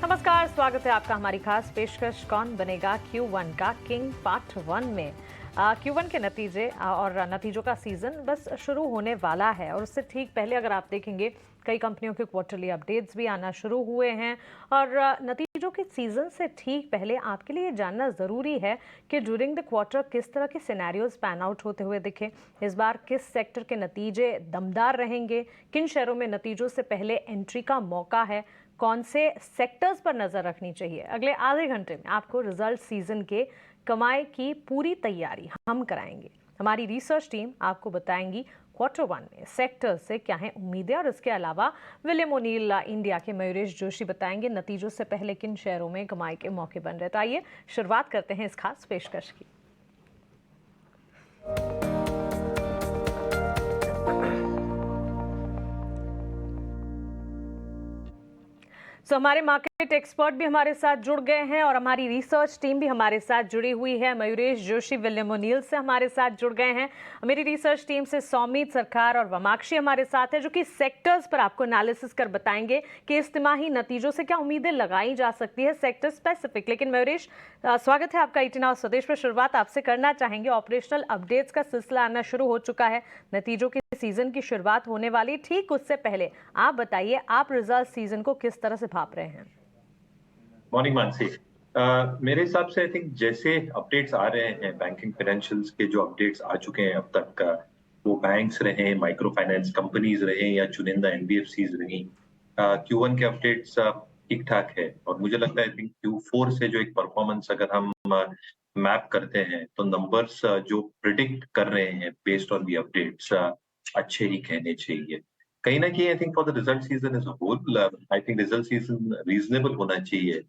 नमस्कार, स्वागत है आपका हमारी खास पेशकश कौन बनेगा Q1 का किंग पार्ट 1 में। Q1 के नतीजे और नतीजों का सीजन बस शुरू होने वाला है और उससे ठीक पहले अगर आप देखेंगे कई कंपनियों के क्वार्टरली अपडेट्स भी आना शुरू हुए हैं और नतीजों के सीजन से ठीक पहले आपके लिए जानना ज़रूरी है कि ड्यूरिंग द क्वार्टर किस तरह के सिनेरियोज पैन आउट होते हुए दिखे। इस बार किस सेक्टर के नतीजे दमदार रहेंगे, किन शहरों में नतीजों से पहले एंट्री का मौका है, कौन से सेक्टर्स पर नजर रखनी चाहिए। अगले आधे घंटे में आपको रिजल्ट सीजन के कमाई की पूरी तैयारी हम कराएंगे। हमारी रिसर्च टीम आपको बताएंगी क्वार्टर 1 में सेक्टर से क्या है उम्मीदें और इसके अलावा विलियम ओनील इंडिया के मयूरेश जोशी बताएंगे नतीजों से पहले किन शहरों में कमाई के मौके बन रहे। तो आइए शुरुआत करते हैं इस खास पेशकश की। हमारे मार्केट एक्सपर्ट भी हमारे साथ जुड़ गए हैं और हमारी रिसर्च टीम भी हमारे साथ जुड़ी हुई है। मयूरेश जोशी विलियम ओनील से हमारे साथ जुड़ गए हैं। मेरी रिसर्च टीम से सौमीत सरकार और वमाक्षी हमारे साथ है जो कि सेक्टर्स पर आपको एनालिसिस कर बताएंगे कि इस तिमाही नतीजों से क्या उम्मीदें लगाई जा सकती है सेक्टर स्पेसिफिक। लेकिन मयूरेश, स्वागत है आपका 18 आवर्स स्वदेश पर। शुरुआत आपसे करना चाहेंगे, ऑपरेशनल अपडेट्स का सिलसिला आना शुरू हो चुका है, नतीजों की सीजन की शुरुआत होने वाली, ठीक उससे पहले आप बताइए आप रिजल्ट सीजन को किस तरह से भाप रहे हैं। मॉर्निंग मानसी, मेरे हिसाब से आई थिंक जैसे अपडेट्स आ रहे हैं, बैंकिंग फाइनेंशियल्स के जो अपडेट्स आ चुके हैं अब तक, वो बैंक्स रहे, माइक्रो फाइनेंस कंपनीज रहे या चुनिंदा एनबीएफसीज रही, Q1 के अपडेट्स ठीक ठाक है। और मुझे लगता है आई थिंक Q4 से जो एक परफॉर्मेंस अगर हम मैप करते हैं तो नंबर्स जो प्रिडिक्ट कर रहे हैं बेस्ड ऑन दी अपडेट्स अच्छे ही कहने चाहिए। कहीं ना कहीं I think for the result season as a whole, I think result season reasonable होना चाहिए।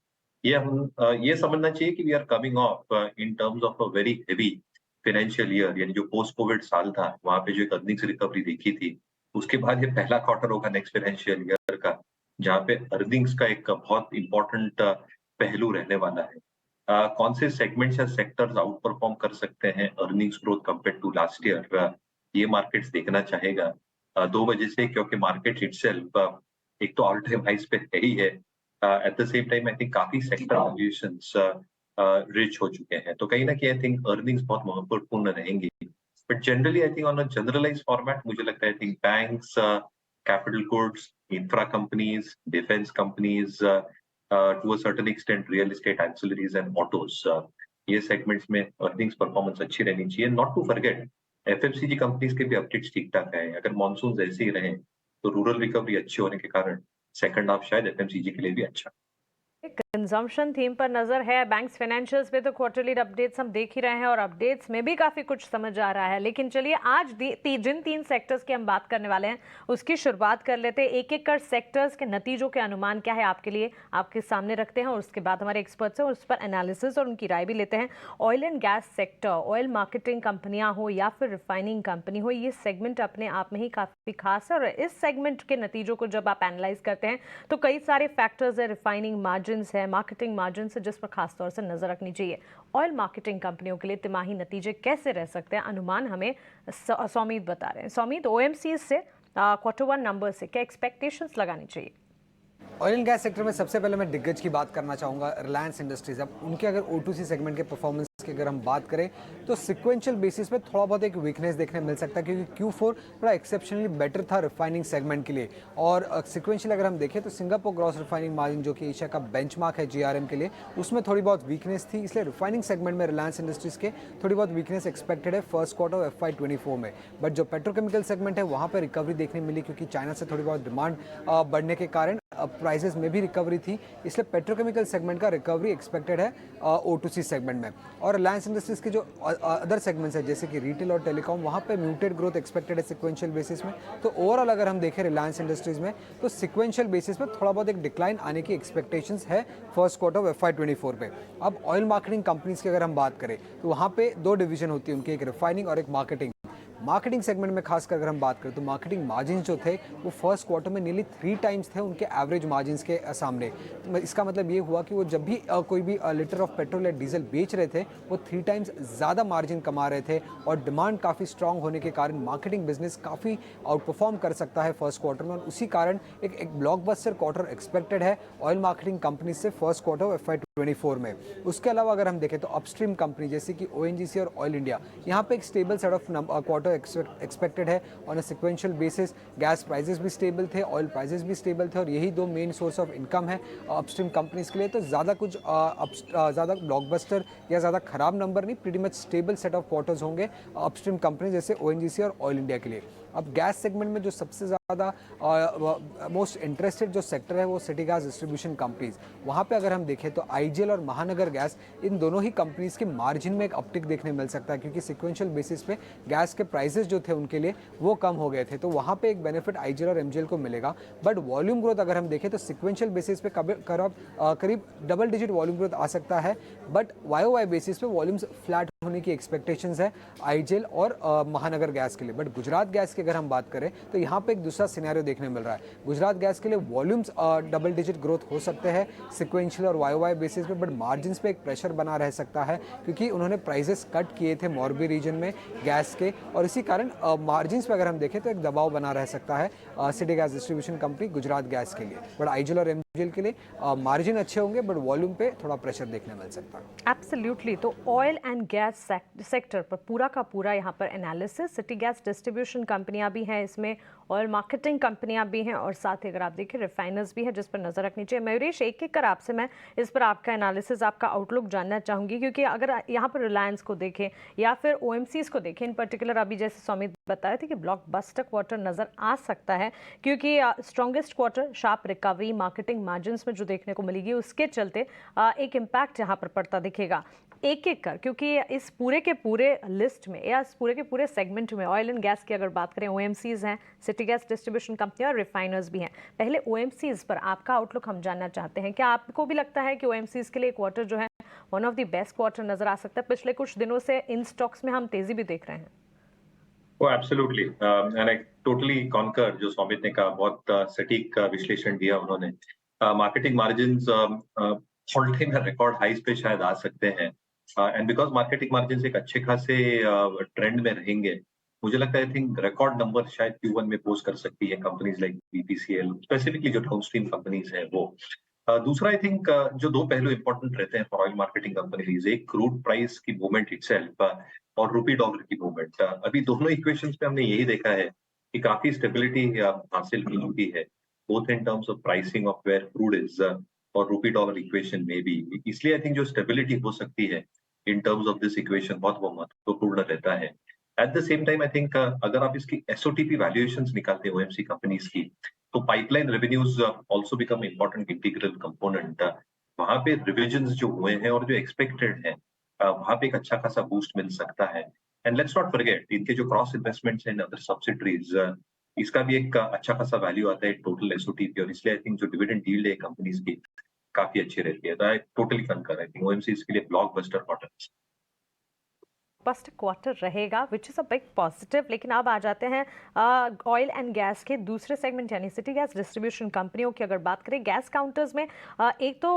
ये हम ये समझना चाहिए कि we are coming off in terms of a very heavy financial year, यानी जो पोस्ट कोविड साल था वहां पे जो एक अर्निंग्स रिकवरी देखी थी, उसके बाद ये पहला क्वार्टर होगा नेक्स्ट फाइनेंशियल ईयर का जहाँ पे अर्निंग्स का एक बहुत इंपॉर्टेंट पहलू रहने वाला है। कौन से सेगमेंट्स या सेक्टर्स आउट परफॉर्म कर सकते हैं earnings growth compare to last year, ये मार्केट्स देखना चाहेगा। 2 वजह से, क्योंकि मार्केट इटसेल्फ एक तो ऑल टाइम हाइस पे है ही है, at the same time I think काफी सेक्टर वैल्यूएशंस रिच हो चुके हैं, तो कहीं ना कहीं आई थिंक अर्निंग्स बहुत महत्वपूर्ण रहेंगी। But generally I think on a generalize format मुझे लगता है I think banks, capital goods, infra companies, defence companies, to a certain extent real estate, ancillaries and autos, ये सेगमेंट्स में अर्निंग्स परफॉर्मेंस अच्छी रहनी चाहिए। Not to forget FMCG companies के भी अपडेट्स ठीक ठाक है। अगर मॉनसून ऐसे ही रहे तो रूरल रिकवरी अच्छी होने के कारण सेकंड हाफ शायद एफएमसीजी के लिए भी अच्छा। कंजम्पशन थीम पर नजर है, बैंक्स फाइनेंशियल्स पे तो क्वार्टरली अपडेट्स हम देख ही रहे हैं और अपडेट्स में भी काफी कुछ समझ आ रहा है। लेकिन चलिए आज जिन 3 सेक्टर्स की हम बात करने वाले हैं उसकी शुरुआत कर लेते हैं। एक एक कर सेक्टर्स के नतीजों के अनुमान क्या है आपके लिए, आपके सामने रखते हैं और उसके बाद हमारे एक्सपर्ट्स हैं उस पर एनालिसिस और उनकी राय भी लेते हैं। Oil and gas sector, oil marketing कंपनियां हो या फिर रिफाइनिंग कंपनी हो, ये सेगमेंट अपने आप में ही काफी खास है और इस सेगमेंट के नतीजों को जब आप एनालाइज करते हैं तो कई सारे फैक्टर्स है, रिफाइनिंग मार्जिन है, मार्केटिंग मार्जिन से, जिस पर खासतौर से नजर रखनी चाहिए। ऑयल मार्केटिंग कंपनियों के लिए तिमाही नतीजे कैसे रह सकते हैं, अनुमान हमें सौमीत बता रहे हैं। सौमीत, ओएमसी से क्वार्टर 1 नंबर से क्या एक्सपेक्टेशंस लगानी चाहिए? ऑयल एंड गैस सेक्टर में सबसे पहले मैं दिग्गज की बात करना चाहूँगा, रिलायंस इंडस्ट्रीज। अब उनके अगर O2C सेगमेंट के परफॉर्मेंस की अगर हम बात करें तो सिक्वेंशियल बेसिस पे थोड़ा बहुत एक वीकनेस देखने मिल सकता है, क्योंकि Q4 थोड़ा एक्सेप्शनली बेटर था रिफाइनिंग सेगमेंट के लिए। और सिक्वेंशियल अगर हम देखें तो सिंगापुर ग्रॉस रिफाइनिंग मार्जिन जो कि एशिया का बेंचमार्क है GRM के लिए, उसमें थोड़ी बहुत वीकनेस थी, इसलिए रिफाइनिंग सेगमेंट में रिलायंस इंडस्ट्रीज के थोड़ी बहुत वीकनेस एक्सपेक्टेड है फर्स्ट क्वार्टर FY24 में। बट जो पेट्रोकेमिकल सेगमेंट है वहाँ पर रिकवरी देखने मिली, क्योंकि चाइना से थोड़ी बहुत डिमांड बढ़ने के कारण प्राइसेस में भी रिकवरी थी, इसलिए पेट्रोकेमिकल सेगमेंट का रिकवरी एक्सपेक्टेड है O2C सेगमेंट में। और रिलायंस इंडस्ट्रीज के जो अदर सेगमेंट्स है जैसे कि रिटेल और टेलीकॉम, वहाँ पे म्यूटेड ग्रोथ एक्सपेक्टेड है सिक्वेंशियल बेसिस में। तो ओवरऑल अगर हम देखें रिलायंस इंडस्ट्रीज में तो सिक्वेंशियल बेसिस में थोड़ा बहुत एक डिक्लाइन आने की एक्सपेक्टेशंस है फर्स्ट क्वार्टर FY24 पे। अब ऑयल मार्केटिंग कंपनीज की अगर हम बात करें तो वहाँ पे 2 डिवीजन होती है उनकी, एक रिफाइनिंग और एक मार्केटिंग। मार्केटिंग सेगमेंट में खासकर अगर हम बात करें तो मार्केटिंग मार्जिन जो थे वो फर्स्ट क्वार्टर में नियरली 3 टाइम्स थे उनके एवरेज मार्जिन के सामने। इसका मतलब ये हुआ कि वो जब भी कोई भी लीटर ऑफ पेट्रोल या डीजल बेच रहे थे वो 3 टाइम्स ज़्यादा मार्जिन कमा रहे थे, और डिमांड काफ़ी स्ट्रांग होने के कारण मार्केटिंग बिजनेस काफ़ी आउट परफॉर्म कर सकता है फर्स्ट क्वार्टर में, और उसी कारण एक ब्लॉकबस्टर क्वार्टर एक्सपेक्टेड है ऑयल मार्केटिंग कंपनी से फर्स्ट क्वार्टर FY24 में। उसके अलावा अगर हम देखें तो अपस्ट्रीम कंपनी जैसे कि ONGC और ऑयल इंडिया, यहाँ पे एक stable set of quarter expected है on a sequential basis. Gas prices भी स्टेबल थे, ऑयल प्राइसेस भी स्टेबल थे, और यही दो मेन सोर्स ऑफ इनकम है अपस्ट्रीम कंपनीज के लिए। तो ज़्यादा कुछ ज़्यादा ब्लॉकबस्टर या ज़्यादा खराब नंबर नहीं, pretty much stable set of quarters होंगे अपस्ट्रीम कंपनी जैसे ONGC और ऑयल इंडिया के लिए। अब गैस सेगमेंट में जो सबसे ज़्यादा मोस्ट इंटरेस्टेड जो सेक्टर है वो सिटी गैस डिस्ट्रीब्यूशन कंपनीज। वहाँ पे अगर हम देखें तो IGL और महानगर गैस, इन दोनों ही कंपनीज के मार्जिन में एक अपटिक देखने मिल सकता है, क्योंकि सिक्वेंशियल बेसिस पे गैस के प्राइसेस जो थे उनके लिए वो कम हो गए थे, तो वहाँ पे एक बेनिफिट IGL और MGL को मिलेगा। बट वॉल्यूम ग्रोथ अगर हम देखें तो सिक्वेंशियल बेसिस पे करीब डबल डिजिट वॉल्यूम ग्रोथ आ सकता है, बट YOY बेसिस पे वॉल्यूम्स फ्लैट होने की एक्सपेक्टेशंस है IGL और महानगर गैस के लिए। बट गुजरात गैस की अगर हम बात करें तो यहाँ पे एक दूसरा सिनेरियो देखने मिल रहा है। गुजरात गैस के लिए वॉल्यूम्स डबल डिजिट ग्रोथ हो सकते हैं सिक्वेंशियल और YOY बेसिस पे, बट मार्जिन्स पे एक प्रेशर बना रह सकता है, क्योंकि उन्होंने प्राइसेस कट किए थे मॉर्बी रीजन में गैस के, और इसी कारण मार्जिन्स पे अगर हम देखें तो एक दबाव बना रह सकता है city gas distribution company Gujarat Gas के लिए। बट IGL और MGL के लिए मार्जिन अच्छे होंगे, बट वॉल्यूम पे थोड़ा प्रेशर देखने मिल सकता है। एब्सोल्युटली। तो ऑयल एंड गैस सेक्टर पर पूरा का पूरा यहाँ पर एनालिसिस, सिटी गैस डिस्ट्रीब्यूशन कंपनियां भी हैं इसमें, ऑयल मार्केटिंग कंपनियां भी हैं, और साथ ही अगर आप देखें रिफाइनर्स भी है जिस पर नजर रखनी चाहिए। मयूरेश, एक एक कर आपसे मैं इस पर आपका एनालिसिस, आपका आउटलुक जानना चाहूंगी, क्योंकि अगर यहाँ पर रिलायंस को देखें या फिर OMCs को देखें इन पर्टिकुलर, अभी जैसे सौमित बताया था कि ब्लॉकबस्टर क्वार्टर नजर आ सकता है, क्योंकि strongest quarter, sharp recovery marketing margin में जो देखने को मिलेगी उसके चलते एक इम्पैक्ट यहाँ पर पड़ता दिखेगा। एक एक कर, क्योंकि इस पूरे के पूरे लिस्ट में या इस पूरे के पूरे सेगमेंट में ऑयल एंड गैस की अगर बात करें, OMCs हैं, सिटी गैस डिस्ट्रीब्यूशन कंपनी और रिफाइनर्स भी हैं। पहले OMCs पर आपका आउटलुक हम जानना चाहते हैं। क्या आपको भी लगता है कि OMCs के लिए क्वार्टर जो है one of the best quarter नजर आ सकता है? पिछले कुछ दिनों से इन स्टॉक्स में हम तेजी भी देख रहे हैं। Oh, absolutely. And I totally concur जो सौमित ने कहा, बहुत सटीक विश्लेषण दिया उन्होंने। Marketing margins all time record highs पे शायद आ सकते हैं, एंड बिकॉज मार्केटिंग मार्जिन्स एक अच्छे खासे ट्रेंड में रहेंगे, मुझे लगता है आई थिंक रिकॉर्ड नंबर शायद Q1 में पोस्ट कर सकती है कंपनीज लाइक BPCL, स्पेसिफिकली जो डाउनस्ट्रीम कंपनीज हैं वो। दूसरा आई थिंक जो दो पहलू इंपॉर्टेंट रहते हैं फॉर ऑयल मार्केटिंग कंपनीज, एक क्रूड प्राइस की मूवमेंट इटसेल्फ और रूपी डॉलर की मूवमेंट। अभी दोनों इक्वेशंस पे हमने यही देखा है कि काफी स्टेबिलिटी हासिल की चुकी है, both in terms of pricing of where crude is और रूपी डॉलर इक्वेशन में भी। इसलिए आई थिंक जो स्टेबिलिटी हो सकती है in terms of this equation बहुत वो महत्वपूर्ण रहता है। At the same time I think अगर आप इसकी SOTP वैल्यूएशंस निकालते हैं OMC कंपनीज की, तो pipeline revenues also become important integral component. वहां पे रिविजन्स जो हुए हैं और जो एक्सपेक्टेड है, वहां पे एक अच्छा खासा बूस्ट मिल सकता है। एंड लेट्स नॉट फॉरगेट इनके जो क्रॉस इन्वेस्टमेंट्स हैं अदर सब्सिडरीज, इसका भी एक अच्छा खासा वैल्यू आता है टोटल SOTP, और इसलिए आई थिंक जो डिविडेंड यील्ड है कंपनीज की काफी अच्छी रहती है। तो आई टोटली कंकर, आई थिंक OMC इसके लिए ब्लॉकबस्टर क्वार्टर फर्स्ट क्वार्टर रहेगा, which is a big positive. लेकिन अब आ जाते हैं ऑयल एंड गैस के दूसरे सेगमेंट यानी सिटी गैस डिस्ट्रीब्यूशन कंपनियों की अगर बात करें। गैस काउंटर्स में एक तो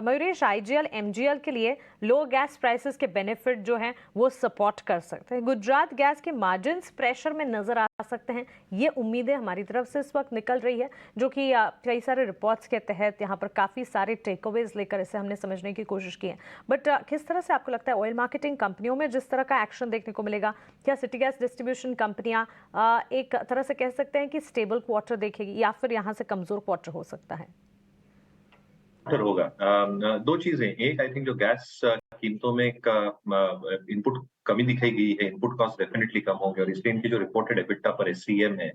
मयूरेश IGL MGL के लिए लो गैस प्राइसेस के बेनिफिट जो हैं वो सपोर्ट कर सकते हैं। गुजरात गैस के मार्जिन्स प्रेशर में नजर आ सकते हैं, ये उम्मीदें हमारी तरफ से इस वक्त निकल रही है, जो कि कई सारे रिपोर्ट्स के तहत यहाँ पर काफ़ी सारे टेकअवेज लेकर इसे हमने समझने की कोशिश की है। बट किस तरह से आपको लगता है ऑयल मार्केटिंग कंपनियों में जिस तरह का एक्शन देखने को मिलेगा, क्या सिटी गैस डिस्ट्रीब्यूशन कंपनियां एक तरह से कह सकते हैं कि स्टेबल क्वार्टर देखेगी या फिर यहां से कमजोर क्वार्टर हो सकता है? होगा। दो चीजें, एक आई थिंक जो गैस कीमतों में एक इनपुट कमी दिखाई गई है, इनपुट कॉस्ट डेफिनेटली कम होंगे, और इसलिए इनकी जो रिपोर्टेड एबिटा पर SCM है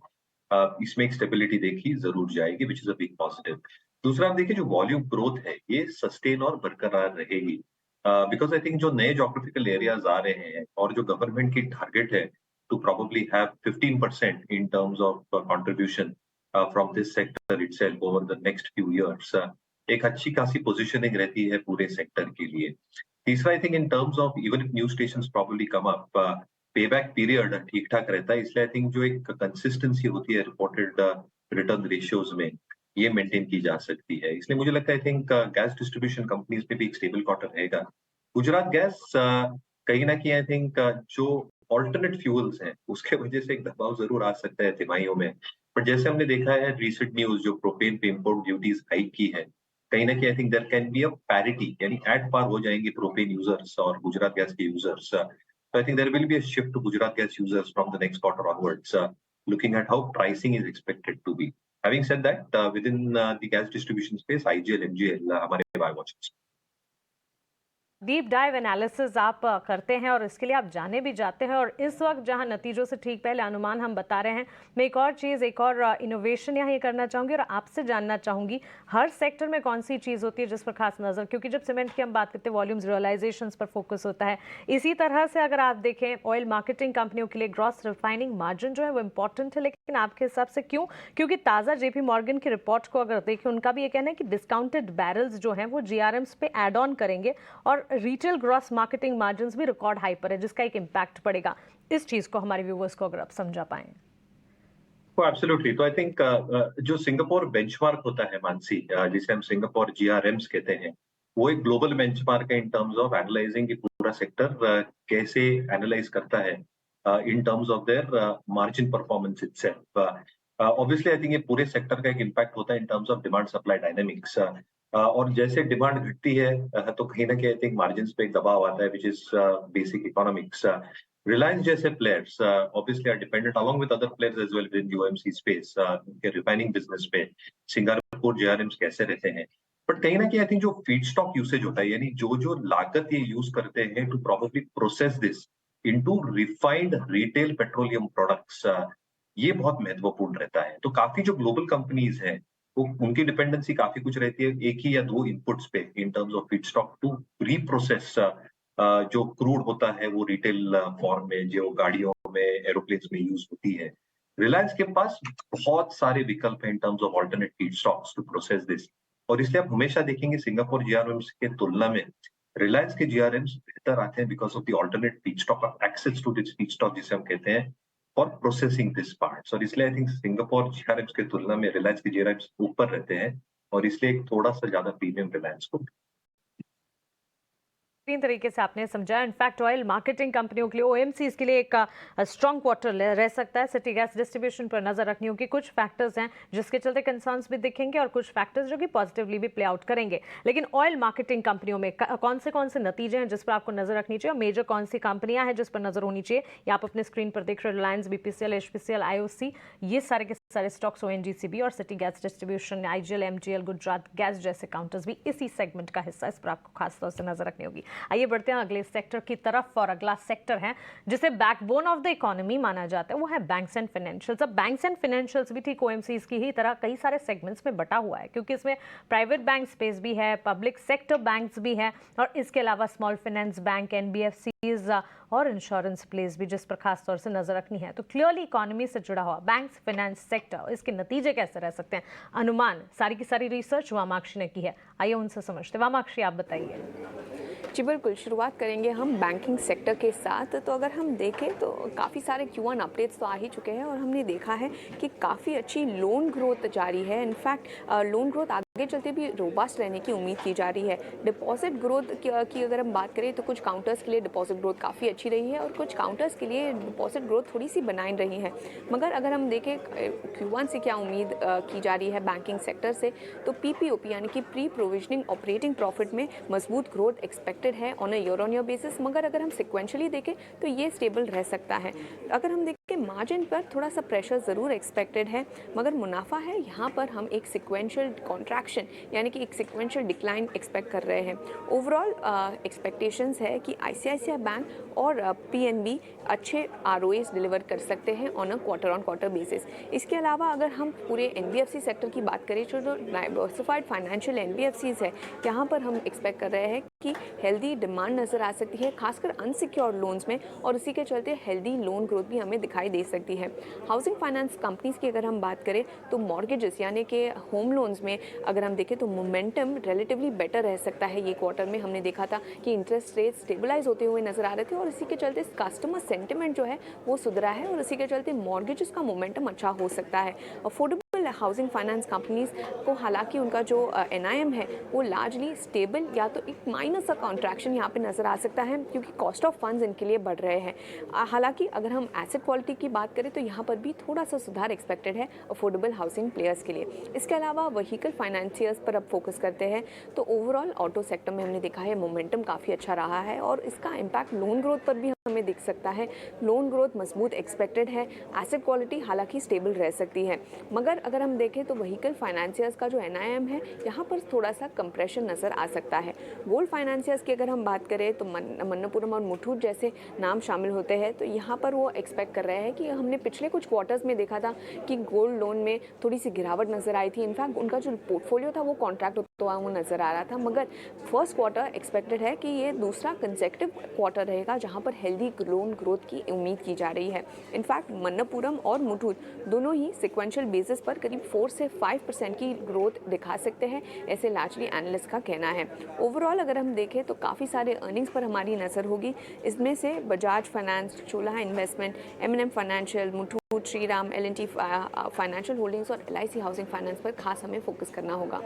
इसमें एक स्टेबिलिटी देखी जरूर जाएगी, which is a big positive. दूसरा आप देखिए जो वॉल्यूम ग्रोथ है ये सस्टेन और बरकरार रहेगी, बिकॉज आई थिंक जो नए जोग्राफिकल एरियाज आ रहे हैं और जो गवर्नमेंट की टारगेट है to probably have 15% in terms of contribution from this sector itself over the next few years, एक अच्छी खासी पोजीशनिंग रहती है पूरे सेक्टर के लिए। तीसरा I think in terms of even if new stations probably come up, payback period ठीक ठाक रहता है, इसलिए आई थिंक जो एक कंसिस्टेंसी होती है रिपोर्टेड रिटर्न रेशियोज में, ये मेंटेन की जा सकती है। इसलिए मुझे लगता है I think gas distribution companies में भी एक स्टेबल क्वार्टर रहेगा। गुजरात गैस कहीं ना कहीं आई थिंक जो ऑल्टरनेट फ्यूल्स हैं उसके वजह से एक दबाव जरूर आ सकता है तिमाहियों में, बट जैसे हमने देखा है रिसेंट न्यूज जो प्रोपेन पे इम्पोर्ट ड्यूटीज हाइक की है, कहीं ना कहीं I think there can be a parity, यानी एट पार हो जाएंगे प्रोपेन यूजर्स और गुजरात गैस के users. So I think there will be a shift to Gujarat Gas users from the next quarter onwards, looking at how pricing is expected to be. Having said that, within the gas distribution space, IGL, MGL, हमारे buy watches. Deep dive analysis आप करते हैं और इसके लिए आप जाने भी जाते हैं, और इस वक्त जहां नतीजों से ठीक पहले अनुमान हम बता रहे हैं, मैं एक और चीज़, एक और इनोवेशन यहाँ ये करना चाहूँगी और आपसे जानना चाहूँगी हर सेक्टर में कौन सी चीज़ होती है जिस पर खास नज़र, क्योंकि जब सीमेंट की हम बात करते हैं वॉल्यूम्स रियलाइजेशंस पर फोकस होता है। इसी तरह से अगर आप देखें ऑयल मार्केटिंग कंपनियों के लिए ग्रॉस रिफाइनिंग मार्जिन जो है वो इंपॉर्टेंट है, लेकिन आपके हिसाब से क्यों? क्योंकि ताज़ा JP मॉर्गन की रिपोर्ट को अगर देखें, उनका भी ये कहना है कि डिस्काउंटेड बैरल्स जो हैं वो GRMs पे एड ऑन करेंगे और रिटेल ग्रॉस मार्केटिंग मार्जिन्स भी रिकॉर्ड हाई पर है, जिसका एक इम्पैक्ट पड़ेगा। इस चीज को हमारे व्यूअर्स को अगर आप समझा पाएं। तो एब्सोल्युटली, तो आई थिंक जो सिंगापुर बेंचमार्क होता है मानसी, जिसे हम सिंगापुर GRMs कहते हैं, वो एक ग्लोबल बेंचमार्क है इन टर्म्स ऑफ एनालाइजिंग कि पूरा सेक्टर कैसे एनालाइज करता है in terms of their margin performance itself. Obviously I think ये पूरे सेक्टर का एक इम्पैक्ट होता है in terms of demand supply dynamics, और जैसे डिमांड घटती है तो कहीं ना कहीं आई थिंक मार्जिन पे एक दबाव आता है, which is basic economics. Reliance जैसे players obviously are dependent along with other players as well with OMC space उनके रिफाइनिंग बिजनेस पे सिंगापुर GRMs कैसे रहते हैं। बट कहीं ना कहीं आई थिंक जो फीड स्टॉक यूसेज होता है, यानी जो जो लागत ये यूज करते हैं to probably process this into refined retail petroleum products, ये बहुत महत्वपूर्ण रहता है। तो काफी जो ग्लोबल कंपनीज हैं वो उनकी डिपेंडेंसी काफी कुछ रहती है एक ही या दो इनपुट्स पे in terms of feed stock to reprocess जो क्रूड होता है वो रिटेल फॉर्म में जो गाड़ियों में एरोप्लेन्स में यूज होती है। रिलायंस के पास बहुत सारे विकल्प हैं in terms of alternate feed stocks to process this, और इसलिए आप हमेशा देखेंगे सिंगापुर GRMs के तुलना में रिलायंस के GRMs बेहतर आते हैं because of the alternate feed stock, access to this feed stock जिसे हम कहते हैं फॉर प्रोसेसिंग दिस पार्ट। और इसलिए आई थिंक सिंगापुर GRMs के तुलना में रिलायंस के GRMs ऊपर रहते हैं, और इसलिए थोड़ा सा ज्यादा प्रीमियम रिलायंस को। तीन तरीके से आपने समझा। इनफैक्ट ऑयल मार्केटिंग कंपनियों के लिए OMCs के लिए एक स्ट्रॉन्ग क्वार्टर रह सकता है। सिटी गैस डिस्ट्रीब्यूशन पर नजर रखनी होगी। कुछ फैक्टर्स हैं जिसके चलते कंसर्न्स भी दिखेंगे और कुछ फैक्टर्स जो कि पॉजिटिवली भी प्ले आउट करेंगे। लेकिन ऑयल मार्केटिंग कंपनियों में कौन से नतीजे हैं जिस पर आपको नजर रखनी चाहिए और मेजर कौन सी कंपनियां हैं जिस पर नजर होनी चाहिए, ये आप अपने स्क्रीन पर देख रहे हैं। रिलायंस, BPCL, HPCL, IOC, ये सारे के सारे स्टॉक्स ONGC और city gas distribution, IGL, MGL, Gujarat gas जैसे काउंटर्स भी इसी सेगमेंट का हिस्सा, इस पर आपको खासतौर से नजर रखनी होगी। आइए बढ़ते हैं अगले सेक्टर की तरफ, और अगला सेक्टर है जिसे बैकबोन ऑफ द इकोनॉमी माना जाता है, वो है बैंक्स एंड फाइनेंशियल्स। अब बैंक्स एंड फाइनेंशियल्स भी ठीक OMCs की ही तरह कई सारे सेगमेंट्स में बटा हुआ है, क्योंकि इसमें प्राइवेट बैंक स्पेस भी है, पब्लिक सेक्टर बैंक्स भी है, और इसके अलावा स्मॉल फाइनेंस बैंक, NBFCs और इंश्योरेंस प्लेस भी, जिस पर खास तौर से नजर रखनी है। तो क्लियरली इकोनॉमी से जुड़ा हुआ बैंक्स, फाइनेंस सेक्टर, इसके नतीजे कैसे रह सकते हैं, अनुमान, सारी की सारी रिसर्च वामाक्षी ने की है। आइए उनसे समझते। वामाक्षी, आप बताइए। जी बिल्कुल, शुरुआत करेंगे हम बैंकिंग सेक्टर के साथ। तो अगर हम देखें तो काफ़ी सारे Q1 अपडेट्स तो आ ही चुके हैं, और हमने देखा है कि काफ़ी अच्छी लोन ग्रोथ जारी है। इनफैक्ट लोन ग्रोथ आगे चलते भी रोबस्ट रहने की उम्मीद की जा रही है। डिपॉजिट ग्रोथ की अगर हम बात करें तो कुछ काउंटर्स के लिए डिपॉजिट ग्रोथ काफ़ी अच्छी रही है, और कुछ काउंटर्स के लिए डिपॉजिट ग्रोथ थोड़ी सी बनाइन रही है। मगर अगर हम देखें Q1 से क्या उम्मीद की जा रही है बैंकिंग सेक्टर से, तो PPOP यानी कि प्री प्रोविजनिंग ऑपरेटिंग प्रॉफिट में मजबूत ग्रोथ एक्सपेक्टेड है on a year on year basis. मगर अगर हम सिक्वेंशली देखें तो ये स्टेबल रह सकता है। अगर हम देखें मार्जिन पर थोड़ा सा प्रेशर ज़रूर एक्सपेक्टेड है, मगर मुनाफा है यहाँ पर हम एक सिक्वेंशियल कॉन्ट्रैक्शन यानी कि एक सिक्वेंशियल डिक्लाइन एक्सपेक्ट कर रहे हैं। ओवरऑल एक्सपेक्टेशंस है कि ICICI बैंक और PNB अच्छे ROAs डिलीवर कर सकते हैं on a quarter on quarter basis. इसके अलावा अगर हम पूरे NBFC सेक्टर की बात करें, जो डाइवर्सिफाइड फाइनेंशियल NBFCs है, यहाँ पर हम एक्सपेक्ट कर रहे हैं कि हेल्दी डिमांड नज़र आ सकती है, खासकर अनसिक्योर्ड लोन्स में, और इसी के चलते हेल्दी लोन ग्रोथ भी हमें दिखाई दे सकती है। हाउसिंग फाइनेंस कंपनीज की अगर हम बात करें तो मॉर्गेजेस यानी कि होम लोन्स में अगर हम देखें तो मोमेंटम रिलेटिवली बेटर रह सकता है। ये क्वार्टर में हमने देखा था कि इंटरेस्ट रेट स्टेबलाइज होते हुए नजर आ रहे थे, और और इसी के चलते कस्टमर सेंटिमेंट जो है वो सुधरा है और इसी के चलते मॉर्गेजेस का मोमेंटम अच्छा हो सकता है। अफोर्डेबल हाउसिंग फाइनेंस कंपनीज को हालांकि उनका जो एनआईएम है वो लार्जली स्टेबल या तो एक माइनर सा कॉन्ट्रैक्शन यहाँ पे नज़र आ सकता है क्योंकि कॉस्ट ऑफ फंड्स इनके लिए बढ़ रहे हैं। हालांकि अगर हम एसेट क्वालिटी की बात करें तो यहाँ पर भी थोड़ा सा सुधार एक्सपेक्टेड है अफोर्डेबल हाउसिंग प्लेयर्स के लिए। इसके अलावा व्हीकल फाइनेंसियर्स पर अब फोकस करते हैं तो ओवरऑल ऑटो सेक्टर में हमने देखा है मोमेंटम काफ़ी अच्छा रहा है और इसका इम्पैक्ट लोन ग्रोथ पर भी हमें दिख सकता है। लोन ग्रोथ मजबूत एक्सपेक्टेड है, एसेट क्वालिटी हालांकि स्टेबल रह सकती है, मगर अगर हम देखें तो व्हीकल फाइनेंसियर्स का जो एनआईएम है यहाँ पर थोड़ा सा कंप्रेशन नज़र आ सकता है। गोल्ड फाइनेंसियर्स की अगर हम बात करें तो मन्नपुरम और मुथूट जैसे नाम शामिल होते हैं तो यहाँ पर वो एक्सपेक्ट कर रहे हैं कि हमने पिछले कुछ क्वार्टर्स में देखा था कि गोल्ड लोन में थोड़ी सी गिरावट नज़र आई थी। इनफैक्ट उनका जो पोर्टफोलियो था वो कॉन्ट्रैक्ट होता हुआ वो नज़र आ रहा था, मगर फर्स्ट क्वार्टर एक्सपेक्टेड है कि ये दूसरा कंसेक्टिव क्वार्टर रहेगा जहाँ पर हेल्दी लोन ग्रोथ की उम्मीद की जा रही है। इनफैक्ट मन्नपुरम और मुथूट दोनों ही सिक्वेंशियल बेसिस पर करीब 4 से 5% की ग्रोथ दिखा सकते हैं, ऐसे लार्जली एनालिस्ट का कहना है। ओवरऑल अगर हम देखें तो काफ़ी सारे अर्निंग्स पर हमारी नज़र होगी। इसमें से बजाज फाइनेंस, चोला इन्वेस्टमेंट, एम&एम financial, Muthoot, Shriram, L&T financial holdings और LIC हाउसिंग फाइनेंस पर खास हमें फोकस करना होगा।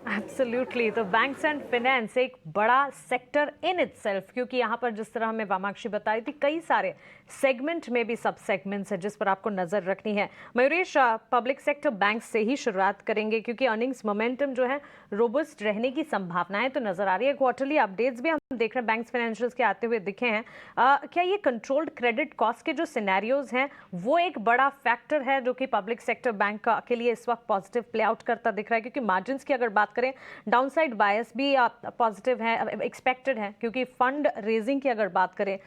एब्सोल्युटली। तो बैंक्स एंड फिनेंस एक बड़ा सेक्टर इन इटसेल्फ, क्योंकि यहाँ पर जिस तरह हमें वामाक्षी बताई थी कई सारे सेगमेंट में भी सब सेगमेंट्स है जिस पर आपको नजर रखनी है। मयूरेश, पब्लिक सेक्टर बैंक से ही शुरुआत करेंगे क्योंकि अर्निंग्स मोमेंटम जो है रोबस्ट रहने की संभावनाएं तो नजर आ रही है। क्वार्टरली अपडेट्स भी हम देख रहे हैं बैंक्स फाइनेंशियल्स के आते हुए दिखे हैं। क्या ये कंट्रोल्ड क्रेडिट कॉस्ट के जो सिनेरियोज हैं वो एक बड़ा फैक्टर है जो कि पब्लिक सेक्टर बैंक के लिए इस वक्त पॉजिटिव प्ले आउट करता दिख रहा है? क्योंकि मार्जिन्स की अगर बात करें डाउनसाइड बायस भी पॉजिटिव है, एक्सपेक्टेड है, क्योंकि फंड रेजिंग की अगर बात करें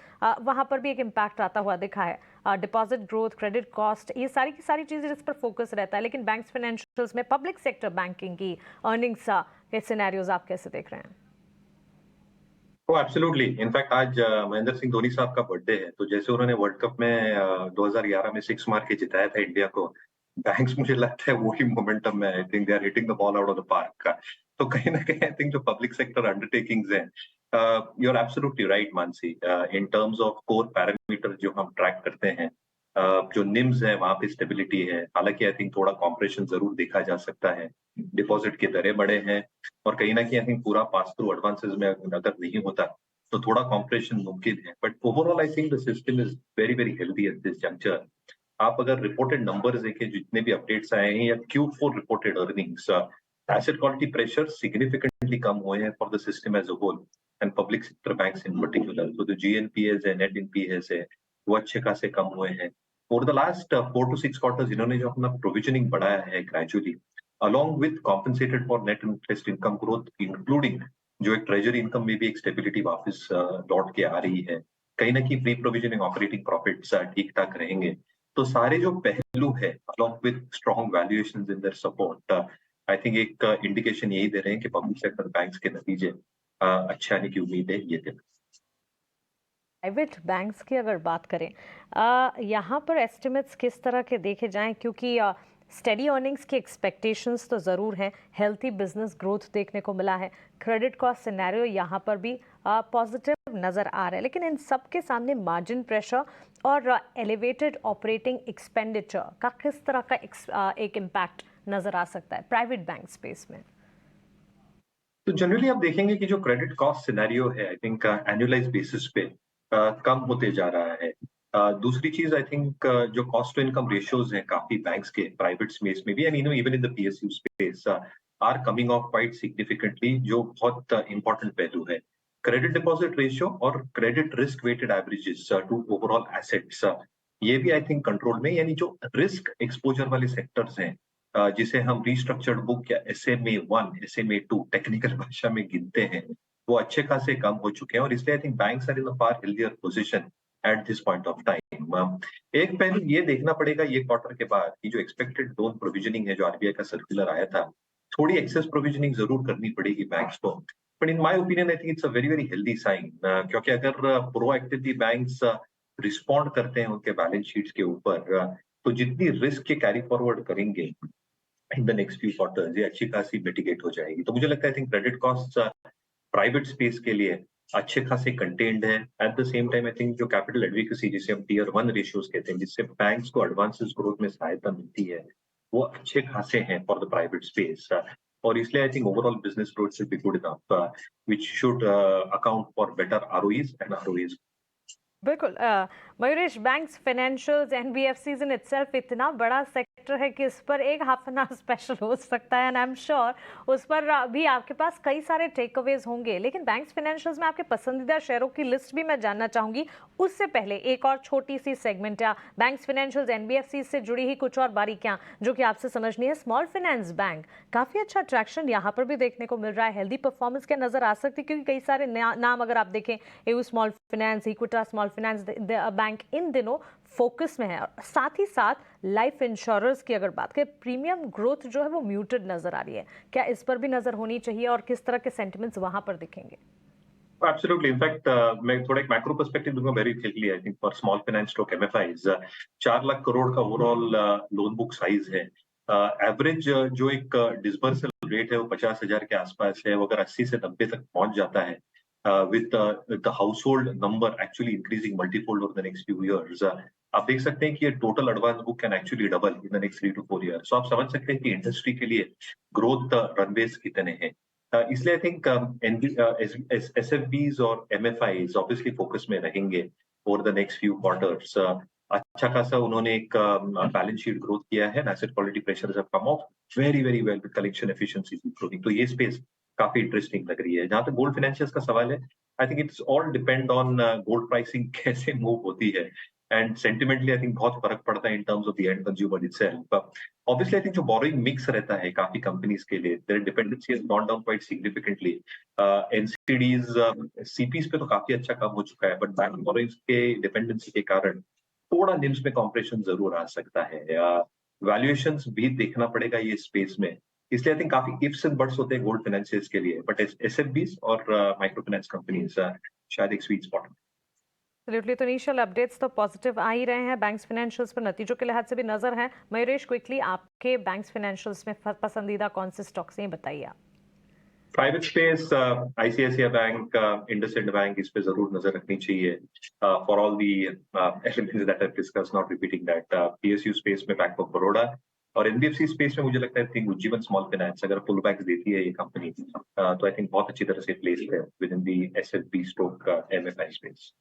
वहां पर भी एक इम्पैक्ट आता हुआ दिखा है। डिपॉजिट ग्रोथ, क्रेडिट कॉस्ट, ये सारी की सारी चीजें जिस पर फोकस रहता है। लेकिन बैंक्स फाइनेंशियल्स में पब्लिक सेक्टर बैंकिंग की अर्निंग्स के सिनेरियोज आप कैसे देख रहे हैं? एब्सोल्युटली। इनफैक्ट आज महेंद्र सिंह धोनी साहब का बर्थडे है, तो जैसे उन्होंने वर्ल्ड कप में 2011 में 6 मार के जिताया था इंडिया को, बैंक्स मुझे लगता है वही मोमेंटम में, I think they are hitting the ball out of the park. तो कहीं ना कहीं आई थिंक जो पब्लिक सेक्टर अंडरटेकिंग्स हैं, you are absolutely right Mansi, in terms of core parameter जो हम ट्रैक करते हैं, जो निम्स है वहां पे स्टेबिलिटी है। हालांकि आई थिंक थोड़ा कॉम्प्रेशन जरूर देखा जा सकता है, डिपॉजिट की दरें बढ़े हैं और कहीं ना कहीं आई थिंक पूरा पास थ्रू एडवांसेस में अगर नहीं होता तो थोड़ा कॉम्प्रेशन मुमकिन है। But overall I think the system is very very healthy at this juncture. आप अगर रिपोर्टेड नंबर्स देखें, जितने भी अपडेट्स आए हैं या Q4 reported earnings, asset quality pressure significantly कम हुए हैं for the system as a whole and public sector banks in particular. तो जो GNPAs है, नेट NPAs है, वो अच्छे खासे कम हुए हैं। Over the last 4 to 6 quarters इन्होंने जो अपना प्रोविजनिंग बढ़ाया है gradually, along with compensated for net interest income growth, including जो एक ट्रेजरी इनकम में भी एक स्टेबिलिटी वापस लौट के आ रही है। कहीं ना कहीं प्री प्रोविजनिंग ऑपरेटिंग प्रॉफिट्स ठीक ठाक रहेंगे। तो सारे जो पहलू है along with strong valuations in their support, I think एक इंडिकेशन यही दे रहे हैं कि पब्लिक सेक्टर बैंक्स के नतीजे अच्छे आने की उम्मीद है ये दिन। प्राइवेट बैंक्स की अगर बात करें यहाँ पर एस्टिमेट्स किस तरह के देखे जाएं, क्योंकि स्टेडी अर्निंग्स की एक्सपेक्टेशंस तो ज़रूर हैं, हेल्थी बिजनेस ग्रोथ देखने को मिला है, क्रेडिट कॉस्ट सिनेरियो यहाँ पर भी पॉजिटिव नज़र आ रहा है, लेकिन इन सब के सामने मार्जिन प्रेशर और एलिवेटेड ऑपरेटिंग एक्सपेंडिचर का किस तरह का एक इम्पैक्ट नज़र आ सकता है प्राइवेट बैंक स्पेस में? तो जनरली आप देखेंगे कि जो क्रेडिट कॉस्ट सिनेरियो है आई थिंक एनुअलाइज बेसिस पे कम होते जा रहा है। दूसरी चीज आई थिंक जो कॉस्ट टू इनकम रेशियोज हैं काफी बैंक्स के प्राइवेट स्पेस में भी and even in the PSU space are coming off quite significantly, जो बहुत इंपॉर्टेंट पहलू है। क्रेडिट डिपॉजिट रेशियो और credit risk weighted averages to overall assets, ये भी आई थिंक कंट्रोल में, यानी जो रिस्क एक्सपोजर वाले सेक्टर्स हैं जिसे हम रिस्ट्रक्चर्ड बुक या SMA1, SMA2 टेक्निकल भाषा में गिनते हैं, वो अच्छे खासे कम हो चुके हैं और इसलिए I think banks are in a far healthier position at this point of time. एक पहलू ये देखना पड़ेगा ये क्वार्टर के बाद कि जो एक्सपेक्टेड लोन प्रोविजनिंग है, जो RBI का सर्कुलर आया था, थोड़ी एक्सेस प्रोविजनिंग जरूर करनी पड़ेगी बैंक्स को। But in my opinion I think it's a very very healthy sign, क्योंकि अगर प्रोएक्टिवली बैंक्स रिस्पॉन्ड करते हैं उनके बैलेंस शीट्स के ऊपर, तो जितनी रिस्क के कैरी फॉरवर्ड करेंगे in the next few quarters, ये अच्छी खासी मिटिगेट हो जाएगी। तो मुझे लगता है I think credit cost private space के लिए अच्छे खासे कंटेन्ड है। At the same time I think जो कैपिटल एडवोकेसी जिसे हम टियर 1 रेशियोज कहते हैं, जिससे बैंक्स को एडवांसेस ग्रोथ में सहायता मिलती है, वो अच्छे खासे हैं फॉर द प्राइवेट स्पेस। और इसलिए I think overall business growth should be good enough, which should account for better ROEs and ROEs. बिल्कुल Mayuresh, banks, financials, NBFCs in itself इतना बड़ा सेक्टर है कि इस पर एक हाफ एन आवर स्पेशल हो सकता है, एंड आई एम श्योर उस पर भी आपके पास कई सारे टेक अवेज होंगे। लेकिन बैंक्स, फाइनेंशियल्स में आपके पसंदीदा शेयरों की लिस्ट भी मैं जानना चाहूंगी। उससे पहले एक और छोटी सी सेगमेंट या बैंक्स, फाइनेंशियल्स, एनबीएफसी से जुड़ी ही कुछ और बारीकियां जो कि आपसे समझनी है। स्मॉल फाइनेंस बैंक, काफी अच्छा ट्रैक्शन यहाँ पर भी देखने को मिल रहा है, हेल्दी परफॉर्मेंस क्या नजर आ सकती है, क्योंकि कई सारे नाम अगर आप देखें, AU small finance, Equitas small finance bank इन दिनों फोकस में है। और साथ ही साथ लाइफ इंश्योरेंस की अगर बात करें, प्रीमियम ग्रोथ जो है वो म्यूटेड नजर आ रही है। क्या इस पर भी नजर होनी चाहिए और किस तरह के सेंटिमेंट्स वहां पर दिखेंगे? एब्सोल्युटली, इनफैक्ट मैं थोड़ा एक मैक्रो पर्सपेक्टिव दूंगा very quickly. I think for small finance stroke MFIs 4 lakh crore का ओवरऑल लोन बुक साइज है। एवरेज जो एक डिसबर्सल रेट है वो 50,000 के आसपास है। वो अगर 80 से 90 तक पहुंच जाता है with the household number actually increasing multifold over the next few years, आप देख सकते हैं कि ये total advance book can actually double in the next 3 to 4 years। सो आप समझ सकते हैं कि इंडस्ट्री के लिए ग्रोथ रनवेज कितने हैं। इसलिए आई थिंक एसएफबीज और एमएफआईज ऑब्वियसली फोकस में रहेंगे over the next few quarters. अच्छा खासा उन्होंने एक बैलेंस शीट ग्रोथ किया है, asset quality pressures have come of very very well with collection efficiency improving. तो ये स्पेस काफी इंटरेस्टिंग लग रही है। जहां तक गोल्ड फाइनेंशियल्स का सवाल है, I think it's all depend on gold pricing कैसे मूव होती है, एंड सेंटिमेंटली आई थिंक बहुत फर्क पड़ता है in terms of the end consumer itself. Obviously I think जो बोरोइंग मिक्स रहता है काफी कंपनीज के लिए, their dependency has gone down quite significantly. NCDs, CPs पे तो काफी अच्छा काम हो चुका है, बट बैंक बोरोइंग्स के डिपेंडेंसी के कारण थोड़ा निम्स में कॉम्प्रेशन जरूर आ सकता है। वैल्यूएशंस भी देखना पड़ेगा ये स्पेस में। इसलिए आई थिंक काफी इफ्स एंड बट्स होते हैं गोल्ड फाइनेंसियर्स के लिए, बट एसएफबीज और माइक्रो फाइनेंस कंपनीज शायद एक स्वीट स्पॉट। एब्सोल्युटली, तो इनिशियल अपडेट्स तो पॉजिटिव आ ही रहे हैं। बैंक्स, फाइनेंशियल्स पर नतीजों के लिहाज से भी नजर है। मयूरेश, क्विकली आपके बैंक्स, फाइनेंशियल्स में पसंदीदा कौन से स्टॉक्स हैं, बताइए आप। Private space, ICICI bank, IndusInd bank, इस पे जरूर नजर रखनी चाहिए for all the elements that I discuss, not repeating that. PSU space में बैंक ऑफ बड़ौदा, और एनबीएफसी स्पेस में मुझे लगता है थिंक उज्जीवन स्मॉल फाइनेंस अगर पुल बैक्स देती है ये कंपनी, तो आई थिंक बहुत अच्छी तरह से प्लेस्ड है with in the SFB stroke MFI space.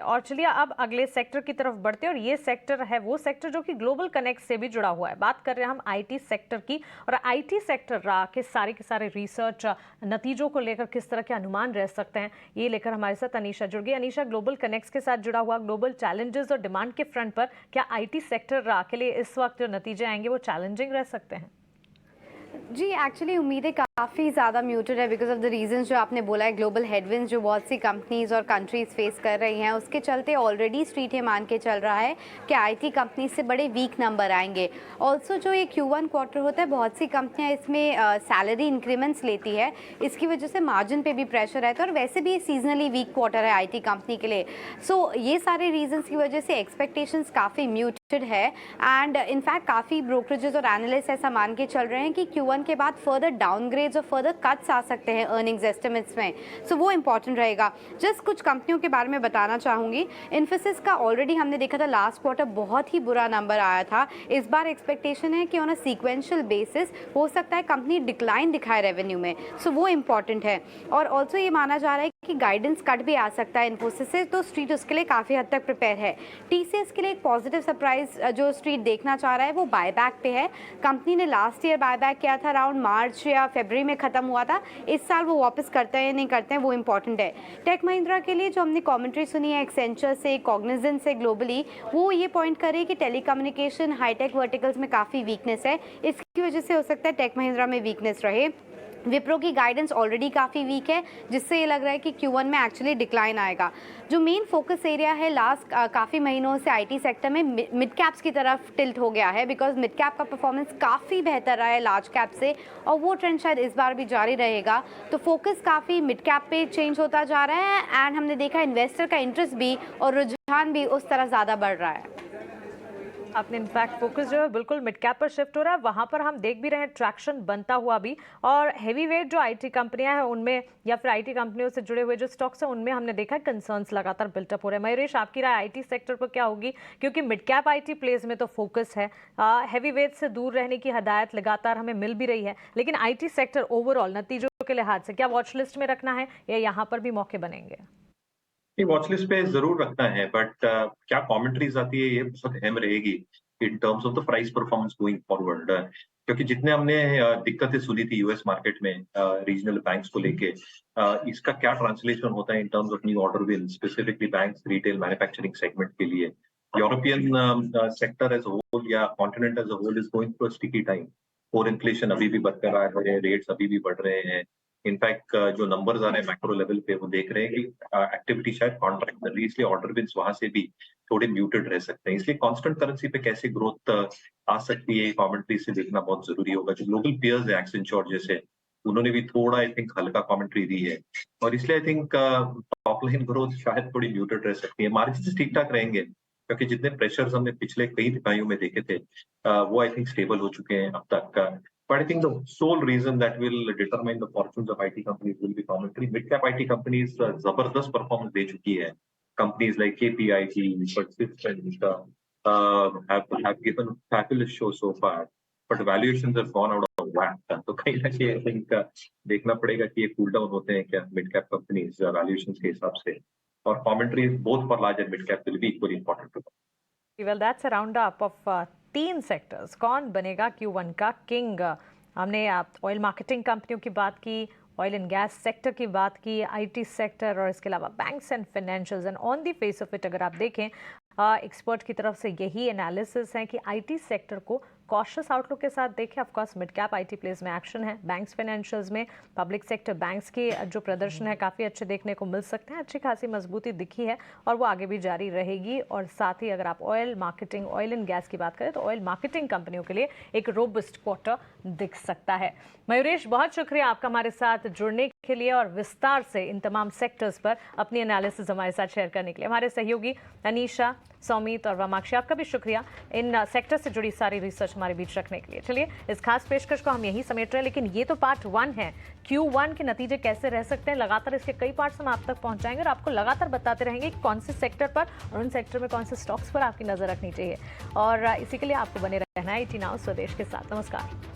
और चलिए अब अगले सेक्टर की तरफ बढ़ते हैं, और ये सेक्टर है वो सेक्टर जो कि ग्लोबल कनेक्ट से भी जुड़ा हुआ है। बात कर रहे हैं हम आईटी सेक्टर की, और आईटी सेक्टर के सारे रिसर्च नतीजों को लेकर किस तरह के अनुमान रह सकते हैं, ये लेकर हमारे साथ अनीशा जुड़ गई। अनीशा, ग्लोबल कनेक्ट के साथ जुड़ा हुआ ग्लोबल चैलेंजेस और डिमांड के फ्रंट पर क्या आईटी सेक्टर के लिए इस वक्त जो नतीजे आएंगे वो चैलेंजिंग रह सकते हैं? जी, एक्चुअली उम्मीदें काफ़ी ज़्यादा म्यूटेड है बिकॉज ऑफ द रीजंस जो आपने बोला है। ग्लोबल हेडविंड्स जो बहुत सी कंपनीज और कंट्रीज फेस कर रही हैं, उसके चलते ऑलरेडी स्ट्रीट ये मान के चल रहा है कि आईटी कंपनीज से बड़े वीक नंबर आएंगे। ऑल्सो जो ये Q1 क्वार्टर होता है, बहुत सी कंपनियां इसमें सैलरी इंक्रीमेंट्स लेती है, इसकी वजह से मार्जिन पे भी प्रेशर रहता है, और वैसे भी ये सीजनली वीक क्वार्टर है आईटी कंपनी के लिए। सो ये सारे रीजंस की वजह से एक्सपेक्टेशंस काफ़ी म्यूटेड है, एंड इनफैक्ट काफ़ी ब्रोकरेजेस और एनालिस्ट ऐसा मान के चल रहे हैं कि Q1 के बाद फर्दर डाउनग्रेड्स और फर्दर कट्स आ सकते हैं अर्निंग्स एस्टिमेट्स में। सो वो इंपॉर्टेंट रहेगा। जस्ट कुछ कंपनियों के बारे में बताना चाहूँगी। इन्फोसिस का ऑलरेडी हमने देखा था लास्ट क्वार्टर बहुत ही बुरा नंबर आया था। इस बार एक्सपेक्टेशन है कि ऑन अ सीक्वेंशियल बेसिस हो सकता है कंपनी डिक्लाइन दिखाए रेवेन्यू में। सो वो इंपॉर्टेंट है। और ऑल्सो ये माना जा रहा है कि गाइडेंस कट भी आ सकता है इन्फोसिस से, तो स्ट्रीट उसके लिए काफ़ी हद तक प्रिपेयर है। टीसीएस के लिए एक पॉजिटिव सरप्राइज जो स्ट्रीट देखना चाह रहा है वो बायबैक पे है। कंपनी ने लास्ट ईयर बायबैक किया था, अराउंड मार्च या फरवरी में ख़त्म हुआ था। इस साल वो वापस करते हैं या नहीं करते हैं वो इंपॉर्टेंट है। टेक महिंद्रा के लिए जो हमने कमेंट्री सुनी है एक्सेंचर से, कॉग्निजेंट से ग्लोबली, वो ये पॉइंट करे कि टेलीकम्युनिकेशन हाईटेक वर्टिकल्स में काफ़ी वीकनेस है, इसकी वजह से हो सकता है टेक महिंद्रा में वीकनेस रहे। विप्रो की गाइडेंस ऑलरेडी काफ़ी वीक है, जिससे ये लग रहा है कि Q1 में एक्चुअली डिक्लाइन आएगा। जो मेन फोकस एरिया है लास्ट काफ़ी महीनों से आईटी सेक्टर में मिड कैप्स की तरफ टिल्ट हो गया है, बिकॉज मिड कैप का परफॉर्मेंस काफ़ी बेहतर रहा है लार्ज कैप से, और वो ट्रेंड शायद इस बार भी जारी रहेगा। तो फोकस काफ़ी मिड कैप पे चेंज होता जा रहा है, एंड हमने देखा इन्वेस्टर का इंटरेस्ट भी और रुझान भी उस तरह ज़्यादा बढ़ रहा है। आपने इनफैक्ट फोकस जो है बिल्कुल मिड कैप पर शिफ्ट हो रहा है, वहां पर हम देख भी रहे हैं ट्रैक्शन बनता हुआ भी। और हैवी वेट जो आईटी कंपनियां हैं उनमें, या फिर आईटी कंपनियों से जुड़े हुए जो स्टॉक्स हैं उनमें हमने देखा है कंसर्न्स लगातार बिल्टअप हो रहे हैं। मयूरेश, आपकी राय आईटी सेक्टर पर क्या होगी, क्योंकि मिड कैप आईटी प्लेज में तो फोकस है, हैवी वेट से दूर रहने की हदायत लगातार हमें मिल भी रही है, लेकिन आईटी सेक्टर ओवरऑल नतीजों के लिहाज से क्या वॉच लिस्ट में रखना है या यहाँ पर भी मौके बनेंगे? वॉच लिस्ट पे जरूर रखना है, बट क्या कमेंट्रीज आती है ये बहुत अहम रहेगी in terms of the price performance going forward. क्योंकि जितने हमने दिक्कतें सुनी थी यूएस मार्केट में रीजनल बैंक्स को लेके, इसका क्या ट्रांसलेशन होता है in terms of new order win, specifically banks retail manufacturing segment के लिए। यूरोपियन सेक्टर एज होल या continent as whole is going through a sticky time. और इन्फ्लेशन अभी भी बरकरार है, रेट्स अभी भी बढ़ रहे हैं। इनफैक्ट जो नंबर्स आ रहे हैं मैक्रो लेवल पे, वो देख रहे हैं कि एक्टिविटी शायद कॉन्ट्रैक्ट कर रही है, इसलिए ऑर्डर विन्स वहां से भी थोड़े म्यूटेड रह सकते हैं। इसलिए कांस्टेंट करेंसी पे कैसे ग्रोथ आ सकती है, कमेंट्री से देखना बहुत जरूरी होगा। जो ग्लोबल पेयर्स है एक्सेंचर जैसे, उन्होंने भी थोड़ा आई थिंक हल्का कमेंट्री दी है, और इसलिए I think top line growth शायद थोड़ी म्यूटेड रह सकती है। मार्जिन ठीक ठाक रहेंगे, क्योंकि जितने प्रेशर्स हमने पिछले कई तिमाहियों में देखे थे वो आई थिंक स्टेबल हो चुके हैं अब तक। But I think the sole reason that will determine the fortunes of IT companies will be commentary. Mid-cap IT companies जबरदस्त performance दे चुकी है. Companies like KPIT, Persistent have given fabulous show so far, but valuations have gone out of whack. तो कहीं ना कहीं I think देखना पड़ेगा कि ये cool down होते हैं क्या mid-cap companies valuations के हिसाब से. और commentary both for large and mid-cap will be equally important to them. Well, that's a roundup of 3 sectors. कौन बनेगा Q1 का किंग? हमने ऑयल मार्केटिंग कंपनियों की बात की, ऑयल एंड गैस सेक्टर की बात की, आईटी सेक्टर, और इसके अलावा banks and financials. And on the face of it अगर आप देखें, एक्सपर्ट की तरफ से यही एनालिसिस है कि आईटी सेक्टर को कॉशियस आउटलुक के साथ देखें। Of course mid cap IT place में एक्शन है, बैंक्स फाइनेंशियल्स में पब्लिक सेक्टर बैंक्स के जो प्रदर्शन है काफ़ी अच्छे देखने को मिल सकते हैं, अच्छी खासी मजबूती दिखी है और वो आगे भी जारी रहेगी। और साथ ही अगर आप oil marketing, oil and gas की बात करें तो ऑयल मार्केटिंग कंपनियों के लिए एक रोबस्ट क्वार्टर दिख सकता है। मयूरेश, बहुत शुक्रिया आपका हमारे साथ जुड़ने के लिए और विस्तार से इन तमाम सेक्टर्स पर अपनी एनालिसिस हमारे साथ शेयर करने के लिए। हमारे सहयोगी अनीशा, सौमित और वामाक्षी, आपका भी शुक्रिया इन सेक्टर से जुड़ी सारी रिसर्च हमारे बीच रखने के लिए। चलिए, इस खास पेशकश को हम यहीं समेट रहे हैं, लेकिन ये तो पार्ट 1 है। Q1 के नतीजे कैसे रह सकते हैं, लगातार इसके कई पार्ट्स हम आप तक पहुंचाएंगे और आपको लगातार बताते रहेंगे कि कौन से सेक्टर पर और उन सेक्टर में कौन से स्टॉक्स पर आपकी नजर रखनी चाहिए। और इसी के लिए आपको बने रहना है ET Now स्वदेश के साथ। नमस्कार।